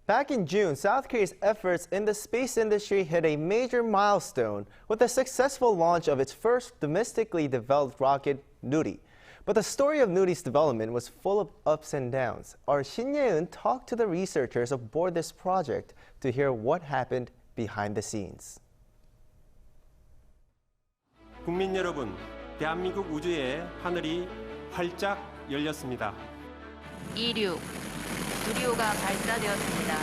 Back in June, South Korea's efforts in the space industry hit a major milestone with the successful launch of its first domestically developed rocket, NURI. But the story of NURI's development was full of ups and downs. Our Shin Ye-eun talked to the researchers aboard this project to hear what happened behind the scenes. 국민 여러분, 대한민국 우주의 하늘이 활짝 열렸습니다. 누리호가 발사되었습니다.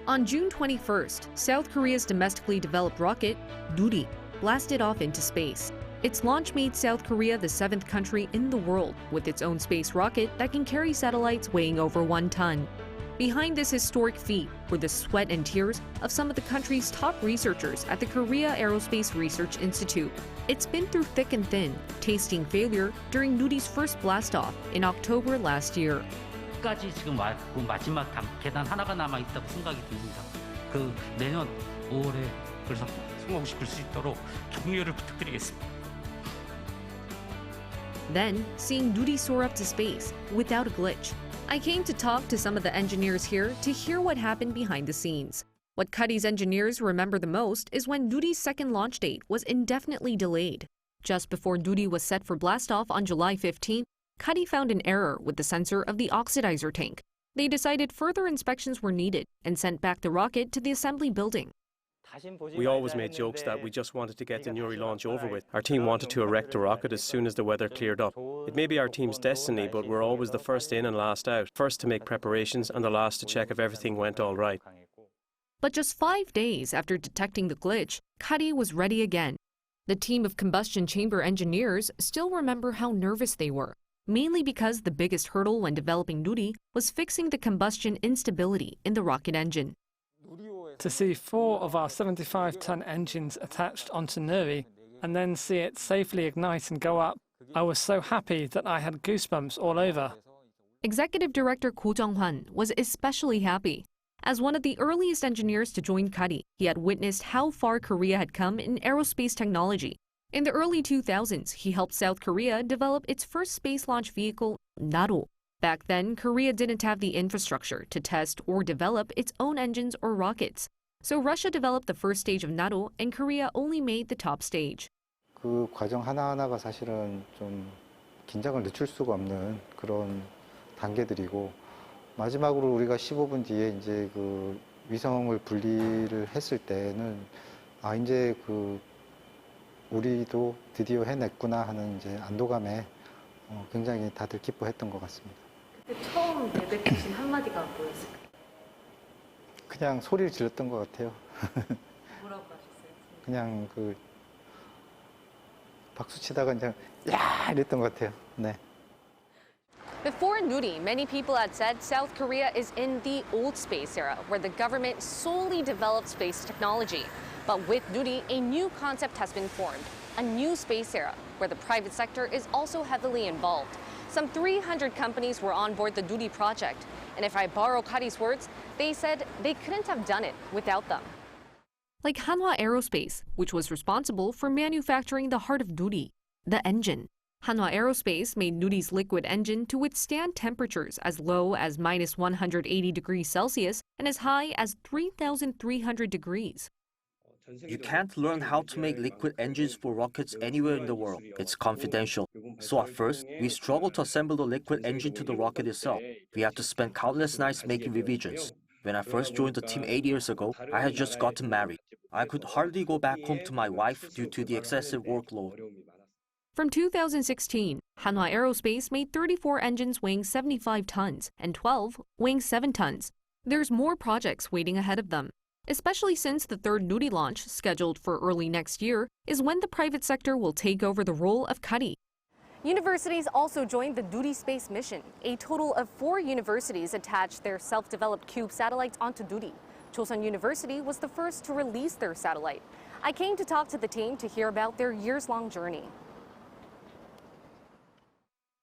On June 21st, South Korea's domestically developed rocket, NURI, blasted off into space. Its launch made South Korea the 7th country in the world with its own space rocket that can carry satellites weighing over 1 ton. Behind this historic feat were the sweat and tears of some of the country's top researchers at the Korea Aerospace Research Institute. It's been through thick and thin, tasting failure during NURI's first blastoff in October last year. 까지 지금 마지막 계단 하나가 남아 있다고 생각이 듭니다. 그 내년 5월에 그래서 성공시킬 수 있도록 격려를 부탁드리겠습니다. Then, seeing NURI soar up to space without a glitch, I came to talk to some of the engineers here to hear what happened behind the scenes. What Korea's engineers remember the most is when NURI's second launch date was indefinitely delayed. Just before NURI was set for blastoff on July 15, Korea found an error with the sensor of the oxidizer tank. They decided further inspections were needed and sent back the rocket to the assembly building. We always made jokes that we just wanted to get the NURI launch over with. Our team wanted to erect the rocket as soon as the weather cleared up. It may be our team's destiny, but we're always the first in and last out. First to make preparations and the last to check if everything went all right. But just 5 days after detecting the glitch, Korea was ready again. The team of combustion chamber engineers still remember how nervous they were, mainly because the biggest hurdle when developing NURI was fixing the combustion instability in the rocket engine. To see 4 of our 75-ton engines attached onto NURI and then see it safely ignite and go up, I was so happy that I had goosebumps all over. Executive Director Ko Jung-hwan was especially happy. As one of the earliest engineers to join Korea, he had witnessed how far Korea had come in aerospace technology. In the early 2000s, he helped South Korea develop its first space launch vehicle, NATO. Back then, Korea didn't have the infrastructure to test or develop its own engines or rockets. So Russia developed the first stage of NATO and Korea only made the top stage. 그 과정 하나하나가 사실은 좀 긴장을 늦출 수가 없는 그런 단계들이고 마지막으로 우리가 15분 뒤에 이제 그 위성을 분리를 했을 때는 아 이제 그 우리도 드디어 해냈구나 하는 이제 안도감에 굉장히 다들 기뻐했던 것 같습니다. 그때 처음 내뱉으신 한마디가 뭐였을까요? 그냥 소리를 질렀던 것 같아요. 뭐라고 하셨어요? 그냥 그 박수 치다가 그냥 야 이랬던 것 같아요. 네. Before NURI, many people had said South Korea is in the old space era, where the government solely developed space technology. But with NURI, a new concept has been formed, a new space era, where the private sector is also heavily involved. Some 300 companies were on board the NURI project. And if I borrow Korea's words, they said they couldn't have done it without them. Like Korea Aerospace, which was responsible for manufacturing the heart of NURI, the engine. Korea Aerospace made NURI's liquid engine to withstand temperatures as low as minus 180 degrees Celsius and as high as 3,300 degrees. You can't learn how to make liquid engines for rockets anywhere in the world. It's confidential. So at first, we struggled to assemble the liquid engine to the rocket itself. We had to spend countless nights making revisions. When I first joined the team 8 years ago, I had just gotten married. I could hardly go back home to my wife due to the excessive workload. From 2016, Korea Aerospace made 34 engines weighing 75 tons and 12 weighing 7 tons. There's more projects waiting ahead of them, especially since the third NURI launch, scheduled for early next year, is when the private sector will take over the role of Korea. Universities also joined the NURI space mission. A total of 4 universities attached their self-developed cube satellites onto NURI. Chosun University was the first to release their satellite. I came to talk to the team to hear about their years-long journey.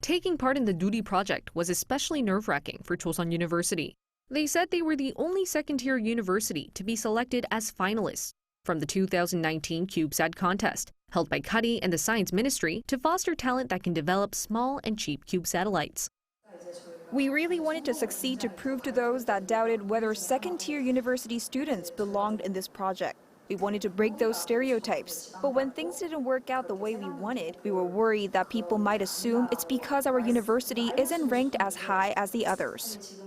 Taking part in the NURI project was especially nerve-wracking for Chosun University. They said they were the only second-tier university to be selected as finalists from the 2019 CubeSat contest, held by Korea and the Science Ministry to foster talent that can develop small and cheap cube satellites. We really wanted to succeed to prove to those that doubted whether second-tier university students belonged in this project. We wanted to break those stereotypes. But when things didn't work out the way we wanted, we were worried that people might assume it's because our university isn't ranked as high as the others.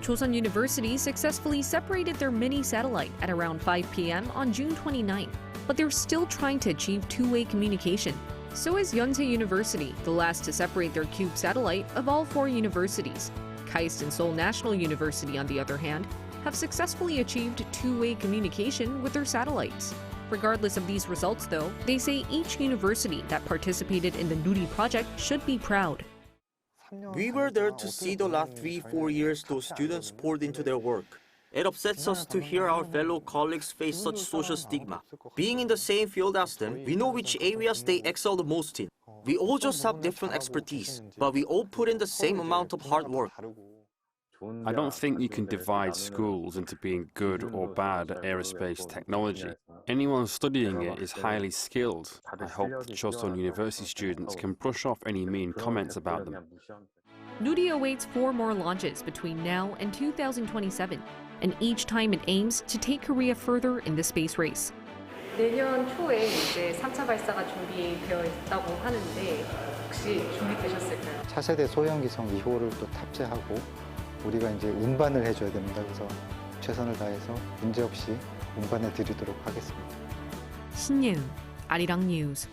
Chosun University successfully separated their mini satellite at around 5 p.m. on June 29, but they're still trying to achieve two-way communication. So is Yonsei University, the last to separate their cube satellite of all four universities. KAIST and Seoul National University, on the other hand, have successfully achieved two-way communication with their satellites. Regardless of these results, though, they say each university that participated in the NURI project should be proud. We were there to see the last 3-4 years those students poured into their work. It upsets us to hear our fellow colleagues face such social stigma. Being in the same field as them, we know which areas they excel the most in. We all just have different expertise, but we all put in the same amount of hard work. I don't think you can divide schools into being good or bad at aerospace technology. Anyone studying it is highly skilled. I hope the Chosun University students can brush off any mean comments about them. NURI awaits 4 more launches between now and 2027, and each time it aims to take Korea further in the space race. 내년 초에 이제 3차 발사가 준비되어 있다고 하는데 혹시 준비되셨을까요? 차세대 소형기성 2호를 또 탑재하고 우리가 이제 운반을 해줘야 됩니다. 그래서 최선을 다해서 문제없이 운반해 드리도록 하겠습니다. Shin Ye-eun, Arirang News.